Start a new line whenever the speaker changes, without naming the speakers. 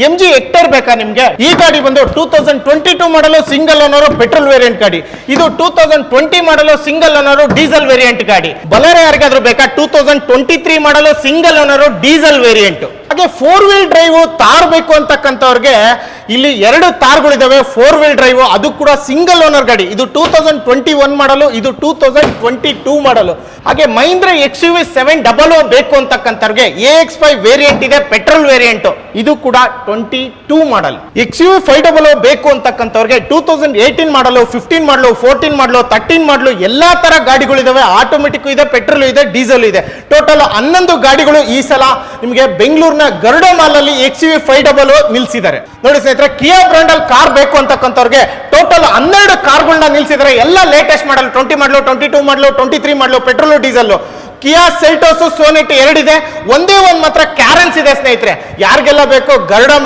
MG Hector ಬೇಕಾ ನಿಮ್ಗೆ? ಈ ಗಾಡಿ ಬಂದು 2022 ಮಾಡಲು ಸಿಂಗಲ್ ಓನರ್ ಪೆಟ್ರೋಲ್ ವೇರಿಯಂಟ್ ಗಾಡಿ. ಇದು 2020 ಮಾಡಲು ಸಿಂಗಲ್ ಓನರ್ ಡೀಸೆಲ್ ವೇರಿಯಂಟ್ ಗಾಡಿ. ಬಲರೆ ಯಾರಿಗಾದ್ರೂ ಬೇಕಾ? 2023 ಮಾಡಲು ಸಿಂಗಲ್ ಓನರ್ ಡೀಸೆಲ್ ವೇರಿಯಂಟ್. ಹಾಗೆ 4 ವೀಲ್ ಡ್ರೈವ್ ತಾರ್ ಬೇಕು ಅಂತಕ್ಕಂಥವ್ರಿಗೆ ಇಲ್ಲಿ 2 ತಾರ್ಗಳಿದಾವೆ 4 ವೀಲ್ ಡ್ರೈವ್, ಅದು ಕೂಡ ಸಿಂಗಲ್ ಓನರ್ ಗಾಡಿ. ಇದು 2021 ಮಾಡಲು, ಇದು 2022 ಮಾಡಲು. ಹಾಗೆ ಮಹೀಂದ್ರ XUV 700 ಬೇಕು ಅಂತಕ್ಕಂಥವ್ರಿಗೆ AX5 ವೇರಿಯಂಟ್ ಇದೆ, ಪೆಟ್ರೋಲ್ ವೇರಿಯಂಟ್. ಇದು ಕೂಡ 22 ಮಾಡಲ್. XUV 500 ಬೇಕು ಅಂತಕ್ಕಂಥವ್ರಿಗೆ 2018 ಮಾಡಲು, 15 ಮಾಡಲು, 14 ಮಾಡಲು, 13 ಮಾಡಲು ಎಲ್ಲಾ ತರ ಗಾಡಿಗಳಿದಾವೆ. ಆಟೋಮೆಟಿಕ್ ಇದೆ, ಪೆಟ್ರೋಲ್ ಇದೆ, ಡೀಸೆಲ್ ಇದೆ. ಟೋಟಲ್ 11 ಗಾಡಿಗಳು ಈ ಸಲ ನಿಮಗೆ ಬೆಂಗಳೂರಿನ ಗರುಡ ಮಾಲ್ ಅಲ್ಲಿ XUV 500 ನಿಲ್ಸಿದ್ದಾರೆ. ನೋಡಿ ಸ್ನೇಹಿತರೆ, ಕಿಯಾ ಬ್ರಾಂಡ್ ಅಲ್ಲಿ ಕಾರ್ ಬೇಕು ಅಂತಕ್ಕಂಥವ್ರಿಗೆ ಟೋಟಲ್ 12 ಕಾರ್ಗಳನ್ನ ನಿಲ್ಸಿದ್ದಾರೆ. ಎಲ್ಲ ಲೇಟೆಸ್ಟ್ ಮಾಡಲ್, 20 ಮಾಡಲು, 22 ಮಾಡಲು, 23 ಮಾಡಲು, ಪೆಟ್ರೋಲ್ ಡೀಸೆಲ್. ಕಿಯಾ ಸೆಲ್ಟೋಸ್, ಸೋನೆಟ್ 2 ಇದೆ. ಒಂದೇ ಒಂದು ಮಾತ್ರ ಕ್ಯಾರೆನ್ಸ್ ಇದೆ ಸ್ನೇಹಿತರೆ. ಯಾರಿಗೆಲ್ಲ ಬೇಕು ಗರುಡ